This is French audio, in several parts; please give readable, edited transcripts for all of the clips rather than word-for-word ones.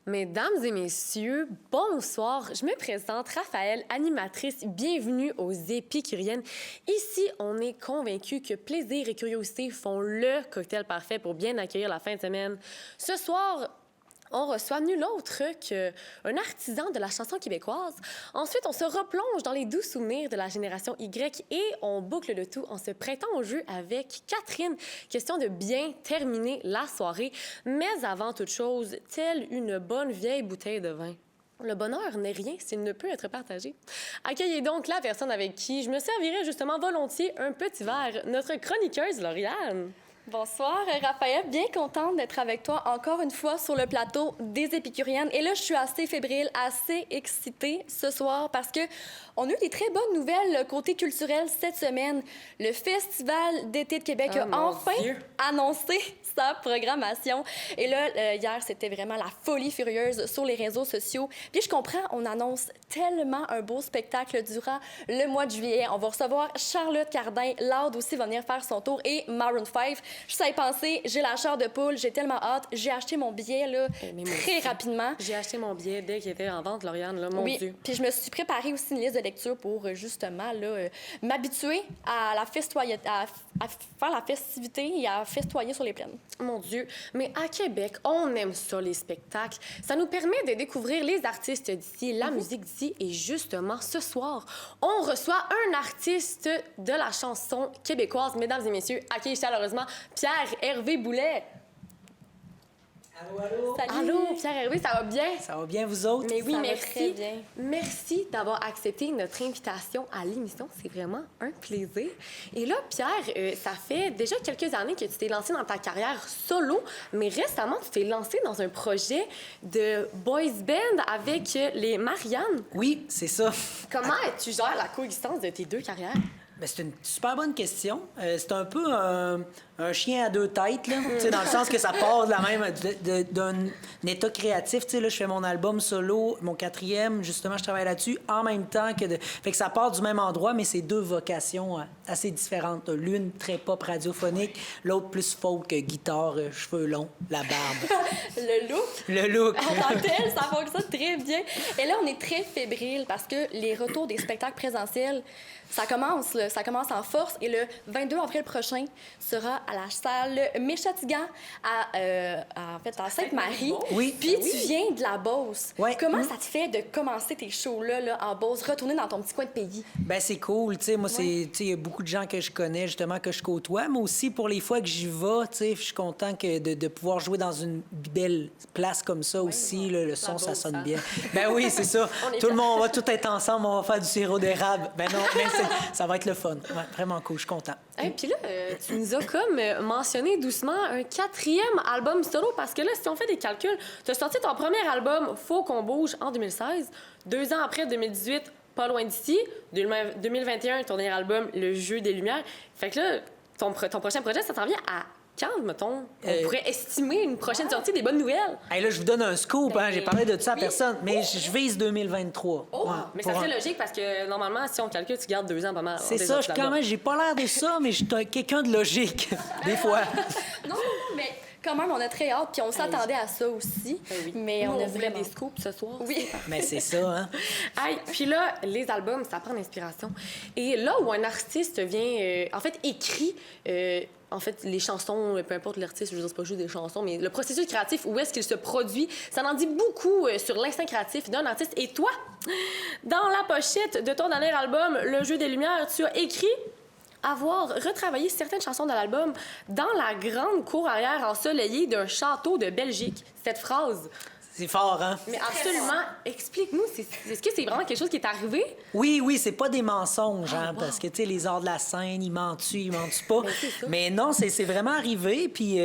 Mesdames et messieurs, bonsoir. Je me présente, Raphaël, animatrice. Bienvenue aux Épicuriennes. Ici, on est convaincus que plaisir et curiosité font le cocktail parfait pour bien accueillir la fin de semaine. Ce soir, on reçoit nul autre qu'un artisan de la chanson québécoise. Ensuite, on se replonge dans les doux souvenirs de la génération Y et on boucle le tout en se prêtant au jeu avec Catherine. Question de bien terminer la soirée, mais avant toute chose, telle une bonne vieille bouteille de vin. Le bonheur n'est rien s'il ne peut être partagé. Accueillez donc la personne avec qui je me servirai justement volontiers un petit verre, notre chroniqueuse Lauriane. Bonsoir, Raphaël. Bien contente d'être avec toi encore une fois sur le plateau des Épicuriennes. Et là, je suis assez fébrile, assez excitée ce soir parce que on a eu des très bonnes nouvelles côté culturel cette semaine. Le Festival d'été de Québec a enfin annoncé sa programmation. Et là, hier, c'était vraiment la folie furieuse sur les réseaux sociaux. Puis je comprends, on annonce tellement un beau spectacle durant le mois de juillet. On va recevoir Charlotte Cardin, Loud aussi va venir faire son tour et Maroon 5. Je sais penser, j'ai la chair de poule, j'ai tellement hâte. J'ai acheté mon billet là, très rapidement. J'ai acheté mon billet dès qu'il était en vente, Lauriane, là, mon Dieu. Puis je me suis préparé aussi une liste de lecture pour justement là, m'habituer à la à faire la festivité et à festoyer sur les plaines. Mon Dieu, mais à Québec, on aime ça, les spectacles. Ça nous permet de découvrir les artistes d'ici, la musique d'ici. Et justement, ce soir, on reçoit un artiste de la chanson québécoise. Mesdames et messieurs, accueillez chaleureusement Pierre-Hervé Boulet. Allô, allô? Salut. Allô, Pierre-Hervé, ça va bien? Ça va bien, vous autres? Mais oui, Ça va merci. très bien. Merci d'avoir accepté notre invitation à l'émission. C'est vraiment un plaisir. Et là, Pierre, ça fait déjà quelques années que tu t'es lancé dans ta carrière solo, mais récemment, tu t'es lancé dans un projet de boys band avec les Marianne. Oui, c'est ça. Comment tu gères la coexistence de tes deux carrières? Ben, c'est une super bonne question. C'est un peu un chien à deux têtes, là. Tu sais, dans le sens que ça part de la même, d'un état créatif. Tu sais, là, je fais mon album solo, mon 4e, justement, je travaille là-dessus, en même temps que Fait que ça part du même endroit, mais c'est deux vocations assez différentes. L'une très pop radiophonique, l'autre plus folk, guitare, cheveux longs, la barbe. Le look. Le look. En tant que tel, ça fonctionne très bien. Et là, on est très fébrile parce que les retours des spectacles présentiels, ça commence, là, ça commence en force. Et le 22 avril prochain sera à la salle Méchatigan, en fait, à Sainte-Marie. Oui. Puis tu viens de la Beauce. Ouais. Comment ça te fait de commencer tes shows-là là, en Beauce, retourner dans ton petit coin de pays? Ben c'est cool, tu sais, moi, il y a beaucoup de gens que je connais, justement, que je côtoie, mais aussi, pour les fois que j'y vais, tu sais, je suis content de pouvoir jouer dans une belle place comme ça aussi, là, le son, ça sonne bien. Ben oui, c'est ça. Tout le monde, on va tout être ensemble, on va faire du sirop d'érable. Ben non, mais ça va être le fun. Ouais, vraiment cool, je suis content. Et puis là, tu nous as comme mentionné doucement un 4e album solo, parce que là, si on fait des calculs, tu as sorti ton premier album, Faut qu'on bouge, en 2016. 2 ans après, 2018, Pas loin d'ici. 2021, ton dernier album, Le jeu des lumières. Fait que là, ton prochain projet, ça t'en vient à quand, mettons, on pourrait estimer une prochaine sortie des bonnes nouvelles? Hey, là, je vous donne un scoop, hein, j'ai parlé de ça à personne, mais je vise 2023. Oh, Ouais, mais ça serait logique parce que normalement, si on calcule, tu gardes 2 ans pas mal. C'est ça, quand même, j'ai pas l'air de ça, mais je suis quelqu'un de logique, des fois. Non, mais quand même, on a très hâte, puis on s'attendait à ça aussi. Oui. Mais Nous, on a voulait vraiment... des scoops ce soir. Oui. Mais c'est ça, hein. Hey, puis là, les albums, ça prend l'inspiration. Et là où un artiste vient, en fait, écrit, en fait, les chansons, peu importe l'artiste, je veux dire, c'est pas juste des chansons, mais le processus créatif, où est-ce qu'il se produit, ça en dit beaucoup sur l'instinct créatif d'un artiste. Et toi, dans la pochette de ton dernier album, Le jeu des lumières, tu as écrit avoir retravaillé certaines chansons de l'album dans la grande cour arrière ensoleillée d'un château de Belgique. Cette phrase... C'est fort, hein? Mais absolument. Explique-nous, est-ce que c'est vraiment quelque chose qui est arrivé? Oui, c'est pas des mensonges, hein, parce que, tu sais, les arts de la scène, ils mentent-tu pas. Mais non, c'est vraiment arrivé, puis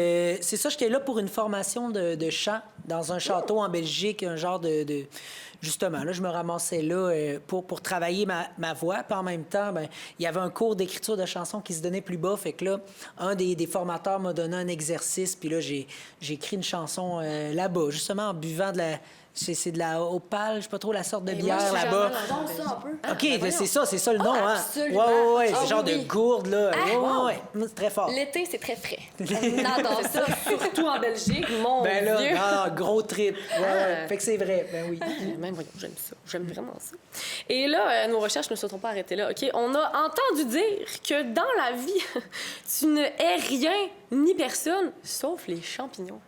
c'est ça, j'étais là pour une formation de chant dans un château en Belgique, un genre de... Justement, là, je me ramassais là pour travailler ma voix. Puis en même temps, ben, il y avait un cours d'écriture de chansons qui se donnait plus bas. Fait que là, un des formateurs m'a donné un exercice. Puis là, j'ai écrit une chanson là-bas, justement en buvant C'est de la opale, je sais pas trop la sorte de Et moi, bière je suis là-bas. jamais Vends ça un peu. OK, ben c'est ça le nom, hein? absolument. Ouais. Ah, C'est genre oui. de gourde, là. Ouais. C'est très fort. L'été, c'est très frais. On adore ça. Surtout en Belgique, mon Ben là, Dieu. gros trip. Ouais. Fait que c'est vrai, ben oui. Même, voyons, j'aime ça. J'aime vraiment ça. Et là, nos recherches ne se sont pas arrêtées là, OK? On a entendu dire que dans la vie, tu ne hais rien ni personne, sauf les champignons.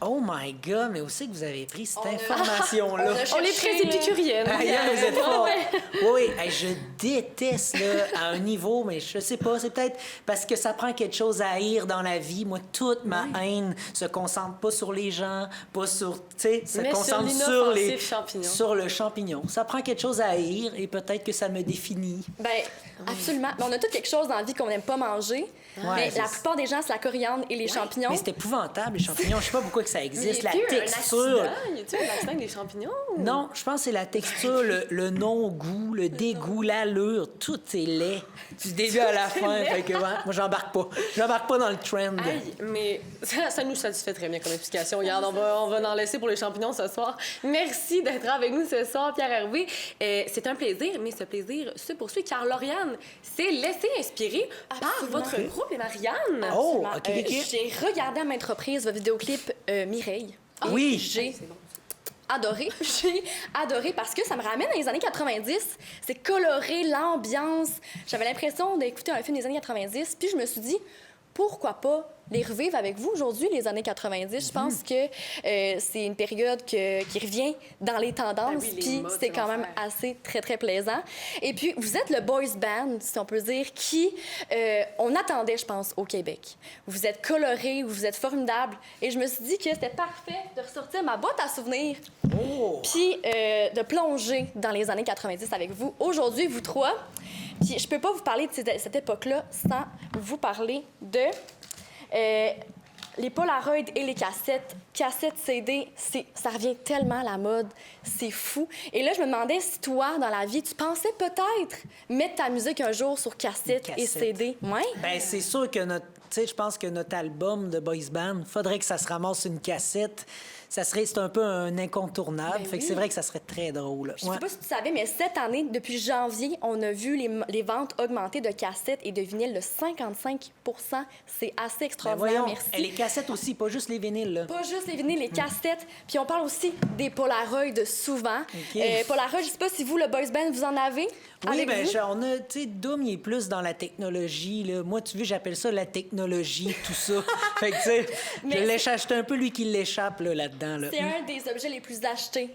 Oh my God, mais où c'est que vous avez pris cette On a- information-là? On a On est cherché, très là. épicurienne. Aïe, vous êtes Ouais, fort. ouais. Oui, je déteste là, à un niveau, mais je sais pas, c'est peut-être parce que ça prend quelque chose à haïr dans la vie. Moi, toute ma haine se concentre pas sur les gens, pas sur, tu sais, se Mais sur concentre l'inoffensif champignon. sur le champignon. Ça prend quelque chose à haïr et peut-être que ça me définit. Ben, absolument. Mais on a tout quelque chose dans la vie qu'on n'aime pas manger. Ouais, mais c'est la ça. plupart des gens, c'est la coriandre et les champignons. Mais c'est épouvantable, les champignons. Je sais pas pourquoi que ça existe. La Y texture. a-tu un accident avec des champignons? Non, je pense que c'est la texture, le non-goût, le dégoût, l'allure. Tout est laid. Du début à la fin. Fait que, ouais, moi, j'embarque pas. J'embarque pas dans le trend. Aïe, mais ça nous satisfait très bien comme explication. Regarde, on va en laisser pour les champignons ce soir. Merci d'être avec nous ce soir, Pierre Hervé. C'est un plaisir, mais ce plaisir se poursuit car Lauriane s'est laissée inspirer par Absolument. votre groupe et Marianne. Oh, Absolument. OK, OK. J'ai regardé à maintes reprises votre vidéoclip Mireille. Et Oui. J'ai adoré. J'ai adoré parce que ça me ramène dans les années 90. C'est coloré, l'ambiance. J'avais l'impression d'écouter un film des années 90. Puis je me suis dit, pourquoi pas les revivre avec vous aujourd'hui, les années 90. Je pense que c'est une période qui revient dans les tendances, Ben oui, les puis modes, c'est c'est quand même l'enfer. assez très plaisant. Et puis, vous êtes le boys band, si on peut dire, qui on attendait, je pense, au Québec. Vous êtes colorés, vous êtes formidables, et je me suis dit que c'était parfait de ressortir ma boîte à souvenirs, Oh! puis de plonger dans les années 90 avec vous. Aujourd'hui, vous trois, puis je peux pas vous parler de cette époque-là sans vous parler de les Polaroids et les cassettes. Cassettes CD, ça revient tellement à la mode. C'est fou. Et là, je me demandais si toi, dans la vie, tu pensais peut-être mettre ta musique un jour sur cassette et Cassette. CD. Ouais. Ben, c'est sûr que je pense que notre album de boys band, faudrait que ça se ramasse une cassette. C'est un peu un incontournable. Ben fait que oui. c'est vrai que ça serait très drôle. Je sais pas si tu savais, mais cette année, depuis janvier, on a vu les ventes augmenter de cassettes et de vinyles de 55 C'est assez Ben extraordinaire, voyons, merci. et les cassettes aussi, pas juste les vinyles. Là. Pas juste les vinyles, les cassettes. Puis on parle aussi des Polaroids souvent. OK. Polaroid, je sais pas si vous, le boys band, vous en avez Oui, avec ben vous? on a, tu sais, Doom, il est plus dans la technologie. Là. Moi, tu veux, j'appelle ça la technologie, tout ça. Fait que, tu sais, Mais je l'échappe un peu lui qui l'échappe là-dedans. Là. C'est un des objets les plus achetés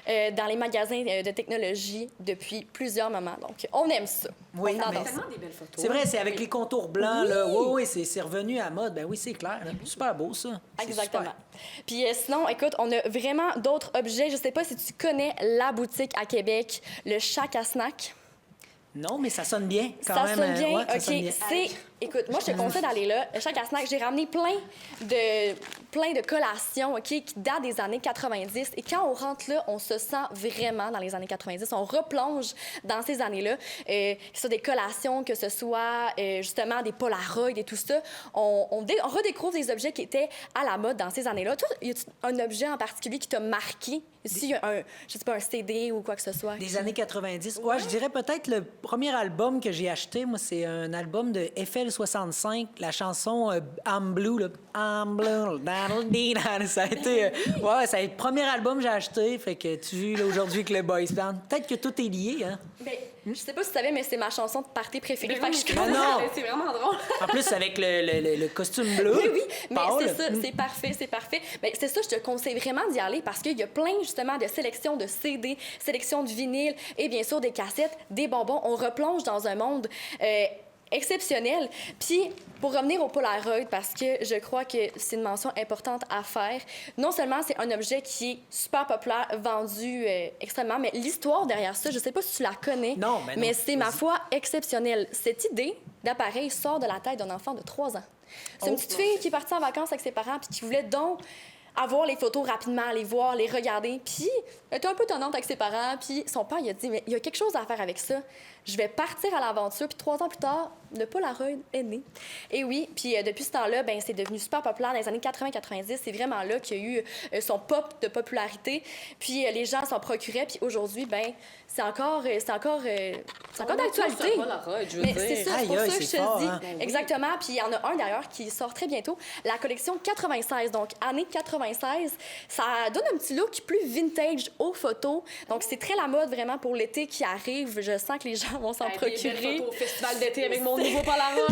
dans les magasins de technologie depuis plusieurs moments. Donc, on aime ça. Oui, on mais adore ça. Tellement des belles photos. C'est vrai, c'est avec les contours blancs. Là. Oui, c'est revenu à mode. Ben oui, c'est clair. Là. Super beau, ça. C'est Exactement. super. Puis sinon, écoute, on a vraiment d'autres objets. Je sais pas si tu connais la boutique à Québec, le Shack à Snack. Non, mais ça sonne bien quand Ça même. sonne bien, ouais, ça OK. sonne bien. Écoute, moi, je te conseille d'aller là. Le Shack à Snack, j'ai ramené plein de collations, OK, qui datent des années 90. Et quand on rentre là, on se sent vraiment dans les années 90. On replonge dans ces années-là. Que ce soit des collations, que ce soit justement des Polaroids et tout ça. On redécouvre des objets qui étaient à la mode dans ces années-là. Toi, y a un objet en particulier qui t'a marqué? S'il y a je sais pas, un CD ou quoi que ce soit. Des années 90. Ouais, je dirais peut-être le premier album que j'ai acheté, moi, c'est un album de FL65, la chanson I'm Blue. Là. I'm Blue. Ça a été, ouais, ça a été le premier album que j'ai acheté. Fait que tu vois là, aujourd'hui avec le boys band. Peut-être que tout est lié, hein? Ben, je sais pas si tu savais, mais c'est ma chanson de party préférée. Ben Fait que oui, je Ah non! c'est vraiment drôle. En plus, avec le costume bleu. Oui, mais Paul. c'est ça, c'est parfait, c'est parfait. Mais c'est ça, je te conseille vraiment d'y aller parce qu'il y a plein, justement, de sélections de CD, sélections de vinyle et bien sûr des cassettes, des bonbons. On replonge dans un monde exceptionnel. Puis, pour revenir au Polaroid, parce que je crois que c'est une mention importante à faire, non seulement c'est un objet qui est super populaire, vendu extrêmement, mais l'histoire derrière ça, je sais pas si tu la connais, Non, ben non. mais c'est, ma Vas-y. foi, exceptionnel. Cette idée d'appareil sort de la tête d'un enfant de 3 ans. C'est une petite fille qui est partie en vacances avec ses parents puis qui voulait donc avoir les photos rapidement, les voir, les regarder. Puis, elle était un peu tonnante avec ses parents. Puis, son père, il a dit, mais il y a quelque chose à faire avec ça. Je vais partir à l'aventure. Puis, 3 ans plus tard, le Polaroid est né. Et oui, puis depuis ce temps-là, ben c'est devenu super populaire. Dans les années 80-90, c'est vraiment là qu'il y a eu son pop de popularité. Puis les gens s'en procuraient. Puis aujourd'hui, ben c'est encore d'actualité. Mais c'est ça, c'est pour ça que je te fort, dis. hein? Exactement. Puis il y en a un d'ailleurs qui sort très bientôt, la collection 96. Donc année 96, ça donne un petit look plus vintage aux photos. Donc c'est très la mode vraiment pour l'été qui arrive. Je sens que les gens vont s'en procurer. Au festival d'été avec mon nouveau Polaroid.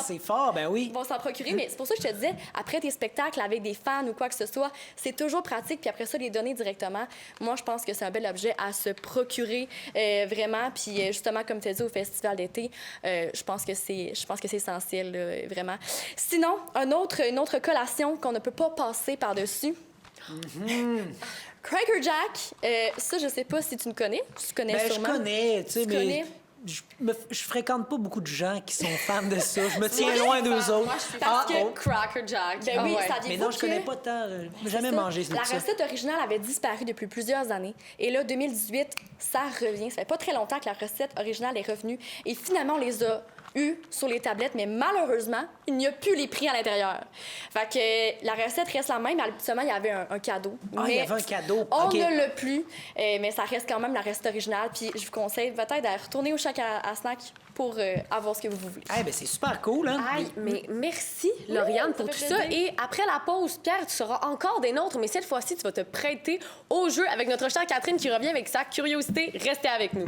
C'est fort, ben oui. Vont s'en procurer, mais c'est pour ça que je te disais, après tes spectacles avec des fans ou quoi que ce soit, c'est toujours pratique, puis après ça, les donner directement. Moi, je pense que c'est un bel objet à se procurer vraiment, puis justement, comme tu as dit, au festival d'été, je pense que c'est essentiel, là, vraiment. Sinon, une autre collation qu'on ne peut pas passer par-dessus. Cracker Jack, ça, je sais pas si tu me connais. Tu connais sûrement. Je connais, tu sais, mais je fréquente pas beaucoup de gens qui sont fans de ça. Je me tiens loin d'eux autres. Moi, je suis parce que Cracker Jack. Ben oui, ça mais non, je connais pas tant. J'ai jamais mangé ça. La recette originale avait disparu depuis plusieurs années. Et là, 2018, ça revient. Ça fait pas très longtemps que la recette originale est revenue. Et finalement, on les a eu sur les tablettes, mais malheureusement, il n'y a plus les prix à l'intérieur. Fait que la recette reste la même, mais seulement il y avait un cadeau. Il y avait un cadeau. On ne l'a plus, mais ça reste quand même la recette originale. Puis je vous conseille peut-être de retourner au Shack à snack pour avoir ce que vous voulez. Ben c'est super cool, hein? Mais merci, Lauriane, pour tout ça. Et après la pause, Pierre, tu seras encore des nôtres, mais cette fois-ci, tu vas te prêter au jeu avec notre chère Catherine qui revient avec sa curiosité. Restez avec nous.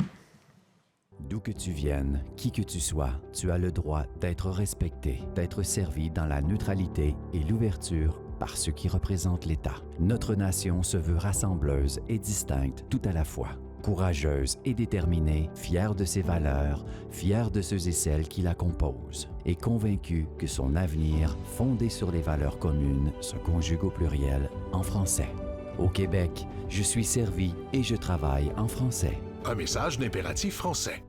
D'où que tu viennes, qui que tu sois, tu as le droit d'être respecté, d'être servi dans la neutralité et l'ouverture par ceux qui représentent l'État. Notre nation se veut rassembleuse et distincte tout à la fois. Courageuse et déterminée, fière de ses valeurs, fière de ceux et celles qui la composent, et convaincue que son avenir, fondé sur les valeurs communes, se conjugue au pluriel en français. Au Québec, je suis servi et je travaille en français. Un message d'impératif français.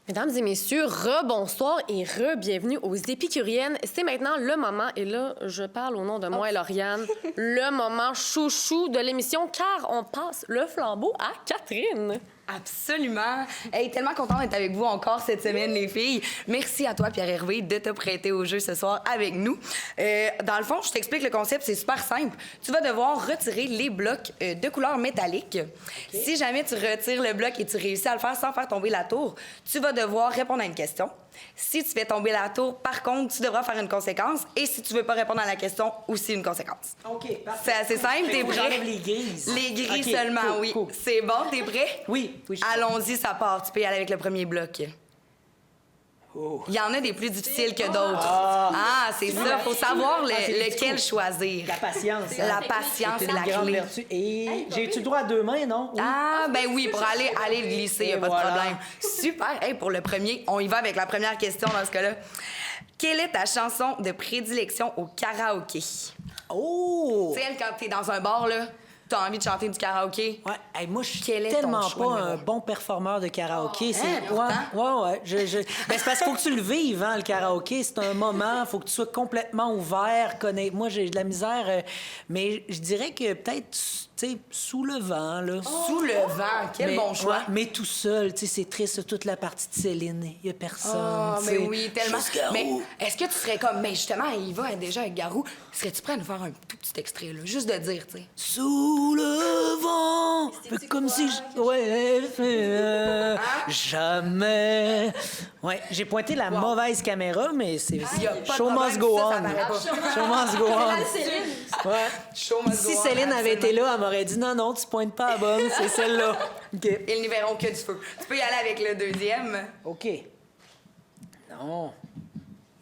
Mesdames et messieurs, rebonsoir et re-bienvenue aux Épicuriennes. C'est maintenant le moment, et là, je parle au nom de moi et Lauriane, le moment chouchou de l'émission, car on passe le flambeau à Catherine. Absolument. Hey, tellement contente d'être avec vous encore cette semaine, les filles. Merci à toi, Pierre-Hervé, de te prêter au jeu ce soir avec nous. Dans le fond, je t'explique le concept, c'est super simple. Tu vas devoir retirer les blocs de couleur métallique. Okay. Si jamais tu retires le bloc et tu réussis à le faire sans faire tomber la tour, tu vas devoir répondre à une question. Si tu fais tomber la tour, par contre, tu devras faire une conséquence. Et si tu veux pas répondre à la question, aussi une conséquence. OK, parfait. C'est assez simple, t'es prêt? J'enlève les grises. Les grises okay, seulement, cool, oui. Cool. C'est bon, t'es prêt? Oui. Allons-y, ça part. Tu peux y aller avec le premier bloc. Oh. Il y en a des plus difficiles que d'autres. C'est ça. Faut savoir lequel choisir. La patience. La patience, c'est la grande clé. vertu. Et j'ai-tu le droit à 2 mains, non? Oui. Ben oui, pour aller glisser, y a pas de problème. Super. Hey, pour le premier, on y va avec la première question dans ce cas-là. Quelle est ta chanson de prédilection au karaoké? Oh! Tu sais, quand t'es dans un bar, là, t'as envie de chanter du karaoké? Ouais, hey, moi, je suis Quel est tellement ton choix pas numéro un un? bon performeur de karaoké. pourtant? Ouais. Ben, c'est parce qu'il faut que tu le vives, hein, le karaoké. C'est un moment, il faut que tu sois complètement ouvert. Moi, j'ai de la misère. Mais je dirais que peut-être, tu sais, sous le vent, là. Sous le vent, quel bon choix. Ouais, mais tout seul, tu sais, c'est triste, toute la partie de Céline. Il y a personne. Mais oui, tellement. Juste Garou. Mais est-ce que tu serais comme, mais justement, il va déjà avec Garou, serais-tu prêt à nous faire un tout petit extrait, là, juste de dire, tu sais? Sous le vent, comme si jamais. Ouais, j'ai pointé la mauvaise caméra, mais c'est y a pas de show must problème, go ça on. paraît pas. Show must go on. Ouais. Show must Si go on, Céline avait été absolument. là, elle m'aurait dit non, tu pointes pas à la bonne, c'est celle-là. OK. Ils n'y verront que du feu. Tu peux y aller avec le deuxième. OK. Non.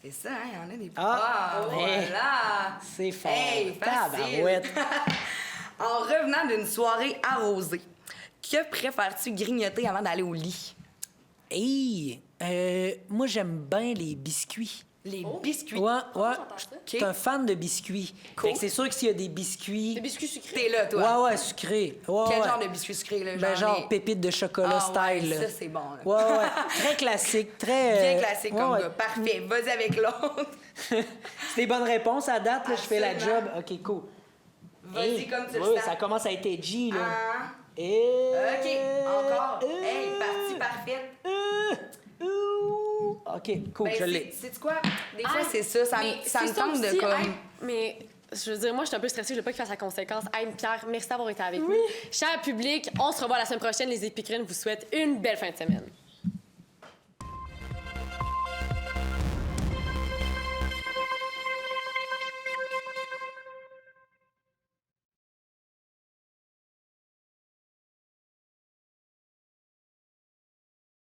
C'est ça, hein, il y en a des... mais voilà! c'est fort. Hey, facile! Tabarouette. En revenant d'une soirée arrosée, que préfères-tu grignoter avant d'aller au lit? Hey, moi, j'aime bien les biscuits. Les biscuits. Ouais, ouais. j'entends ça. Je suis un fan de biscuits. Cool. Fait que c'est sûr que s'il y a des biscuits... Des biscuits sucrés. T'es là, toi. Ouais, sucrés. Ouais, Quel ouais. genre de biscuits sucrés, là? Ben, genre les- pépites de chocolat style. Ouais, là. ça, c'est bon. Là. Ouais, ouais. Très classique, très... Bien classique ouais, comme ouais. gars. Parfait. Vas-y avec l'autre. C'est des bonnes réponses à date, là, je fais la job. Absolument. OK, cool. Vas-y comme tu le Oui, sens. ça commence à être edgy, là. Ah. Et... OK, encore. Hey, partie parfaite. OK, cool, Ben, je l'ai. sais-tu quoi? Des fois, Ah, c'est ça. Ça, mais ça me c'est tente de aussi, comme... hey, mais je veux dire, moi, je suis un peu stressée, je veux pas qu'il fasse la conséquence. Hey, Pierre, merci d'avoir été avec nous. Cher public, on se revoit la semaine prochaine. Les Épicurines vous souhaitent une belle fin de semaine.